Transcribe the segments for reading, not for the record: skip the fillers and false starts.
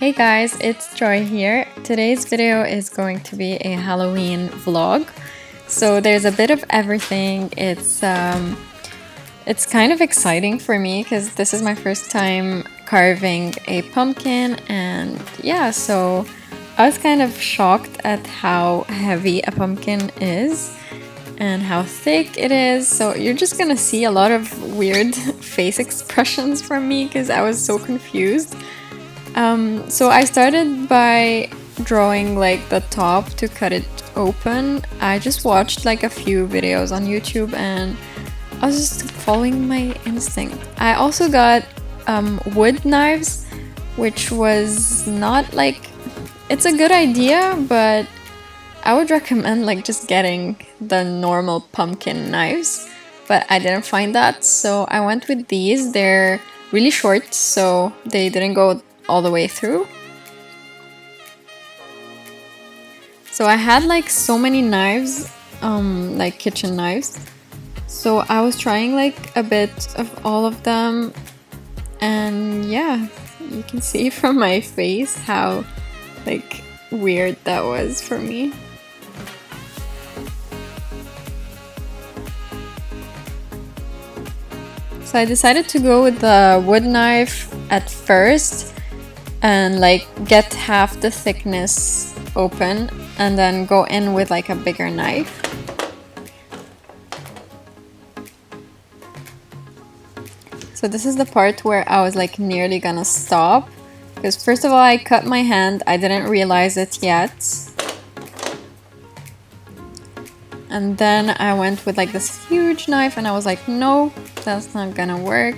Hey guys, it's Joy here. Today's video is going to be a Halloween vlog. So there's a bit of everything. It's kind of exciting for me because this is my first time carving a pumpkin, and yeah, so I was kind of shocked at how heavy a pumpkin is and how thick it is. So you're just gonna see a lot of weird face expressions from me because I was so confused. So I started by drawing like the top to cut it open. I just watched like a few videos on YouTube and I was just following my instinct. I also got wood knives, which was not like, it's a good idea, but I would recommend like just getting the normal pumpkin knives, but I didn't find that, so I went with these. They're really short, so they didn't go all the way through. So I had like so many knives, like kitchen knives. So I was trying like a bit of all of them, and yeah, you can see from my face how like weird that was for me. So I decided to go with the wood knife at first and like get half the thickness open and then go in with like a bigger knife. So this is the part where I was like nearly gonna stop because first of all I cut my hand, I didn't realize it yet. And then I went with like this huge knife and I was like, no, that's not gonna work.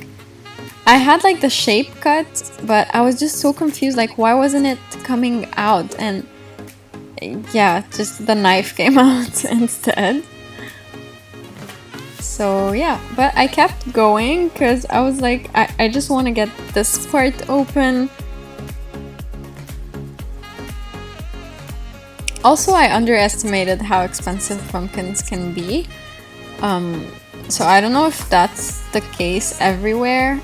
I had like the shape cut, but I was just so confused, like why wasn't it coming out? And yeah, just the knife came out instead. So yeah, but I kept going because I was like, I just want to get this part open. Also, I underestimated how expensive pumpkins can be. So I don't know if that's the case everywhere.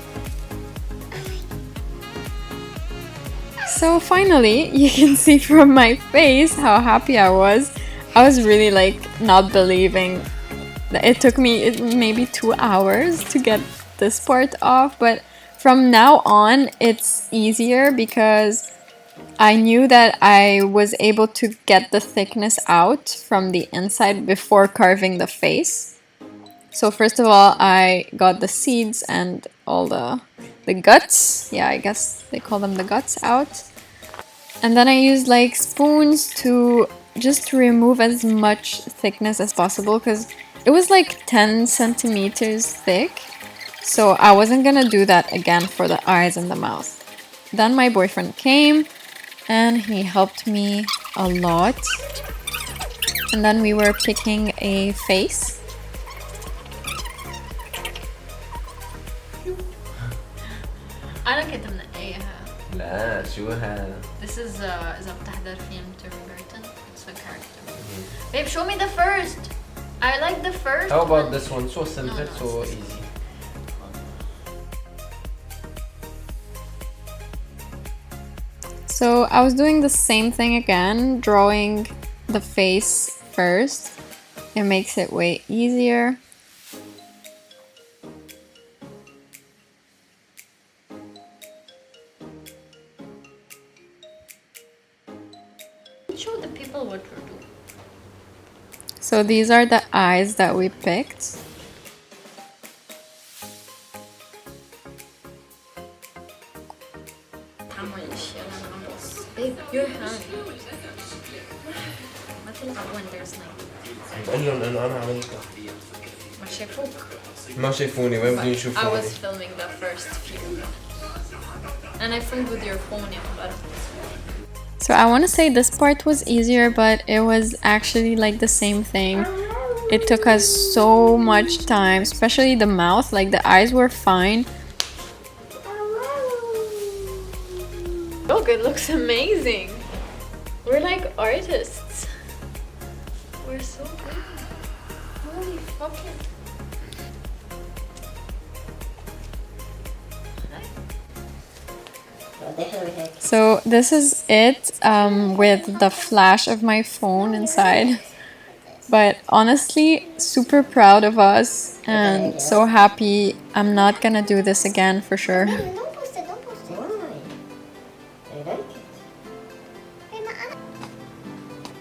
So finally, you can see from my face how happy I was. I was really like not believing that it took me maybe 2 hours to get this part off, but from now on it's easier because I knew that I was able to get the thickness out from the inside before carving the face. So first of all, I got the seeds and all the guts. Yeah, I guess they call them the guts out. And then I used like spoons to just remove as much thickness as possible because it was like 10 centimeters thick. So I wasn't gonna do that again for the eyes and the mouth. Then my boyfriend came and he helped me a lot. And then we were picking a face. أنا كنت منقيها. لا شو هذا؟ This is إذا بتحضر فيلم Tim Burton. It's a character. Babe, show me the first. I like the first. How about this one? So simple, so easy. So I was doing the same thing again, drawing the face first. It makes it way easier. Show the people what to do. So these are the eyes that we picked. Babe, your hand. ما تلعب when there's night. قال لهم انه انا عملتها. ما شافوك. ما شافوني، وين بدهم I يشوفوني؟ was filming the first few. And I filmed with your phone, yeah. So I want to say this part was easier, but it was actually like the same thing. It took us so much time, especially the mouth. Like the eyes were fine. Look, it looks amazing. We're like artists. We're so good. Holy fucking. So this is it with the flash of my phone inside. But honestly, super proud of us and so happy. I'm not gonna do this again for sure.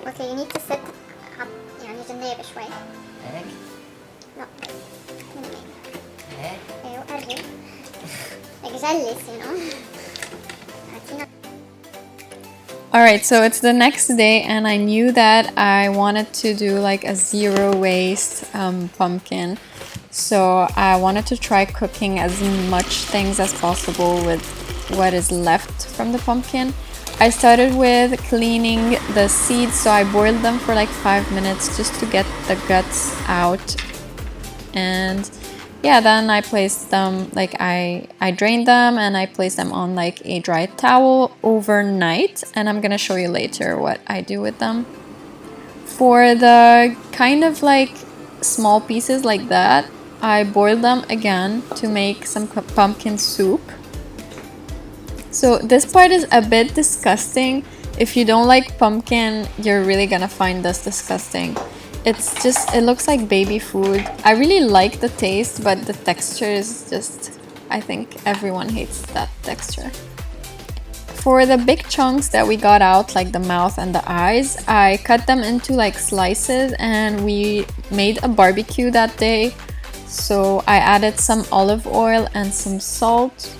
Okay, you need to sit up يعني جنابي شوي. No. ايوه قرب. Like jealous, you know. Alright, so it's the next day and I knew that I wanted to do like a zero waste pumpkin. So I wanted to try cooking as much things as possible with what is left from the pumpkin. I started with cleaning the seeds, so I boiled them for like 5 minutes just to get the guts out. And yeah, then I placed them, like I drained them and I placed them on like a dry towel overnight, and I'm gonna show you later what I do with them. For the kind of like small pieces like that, I boiled them again to make some pumpkin soup. So this part is a bit disgusting. If you don't like pumpkin, you're really gonna find this disgusting. It's just, it looks like baby food. I really like the taste, but the texture is just, I think everyone hates that texture. For the big chunks that we got out, like the mouth and the eyes, I cut them into like slices and we made a barbecue that day. So I added some olive oil and some salt.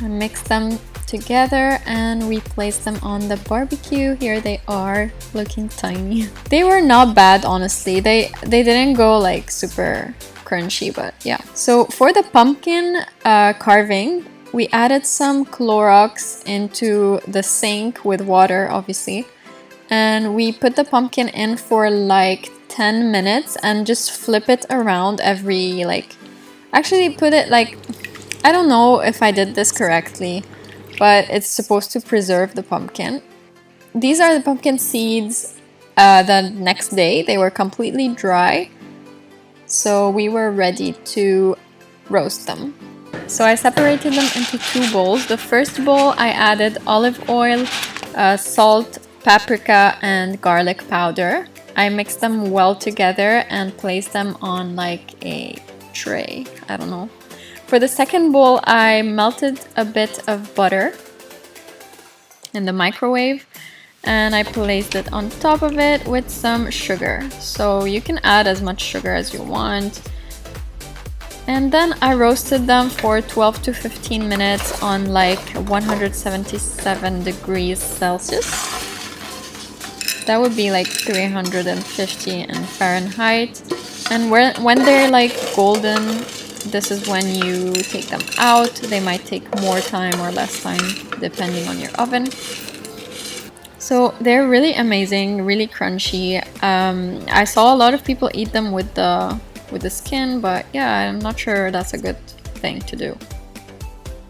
And mix them together and we placed them on the barbecue. Here they are, looking tiny. They were not bad, honestly. They didn't go like super crunchy, but yeah. So for the pumpkin carving, we added some Clorox into the sink with water, obviously. And we put the pumpkin in for like 10 minutes and just flip it around every like... Actually put it like... I don't know if I did this correctly, but it's supposed to preserve the pumpkin. These are the pumpkin seeds the next day. They were completely dry, so we were ready to roast them. So I separated them into 2 bowls. The first bowl I added olive oil, salt, paprika and garlic powder. I mixed them well together and placed them on like a tray. I don't know. For the second bowl, I melted a bit of butter in the microwave and I placed it on top of it with some sugar. So you can add as much sugar as you want. And then I roasted them for 12 to 15 minutes on like 177 degrees Celsius. That would be like 350 in Fahrenheit. And when they're like golden, this is when you take them out. They might take more time or less time depending on your oven. So they're really amazing, really crunchy. I saw a lot of people eat them with the skin, but yeah, I'm not sure that's a good thing to do.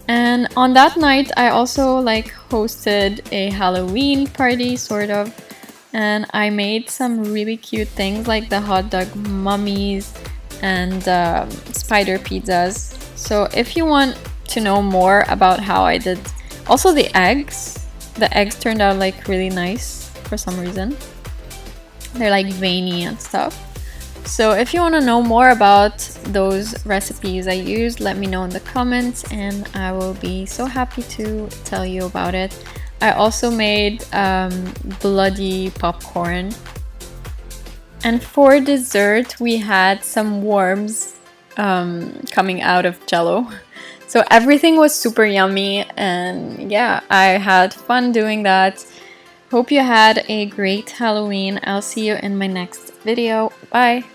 And on that night, I also like hosted a Halloween party, sort of. And I made some really cute things like the hot dog mummies and spider pizzas. So if you want to know more about how I did, also the eggs turned out like really nice for some reason. They're like veiny and stuff. So if you want to know more about those recipes I used, let me know in the comments and I will be so happy to tell you about it. I also made bloody popcorn. And for dessert, we had some worms coming out of Jello. So everything was super yummy and yeah, I had fun doing that. Hope you had a great Halloween. I'll see you in my next video. Bye!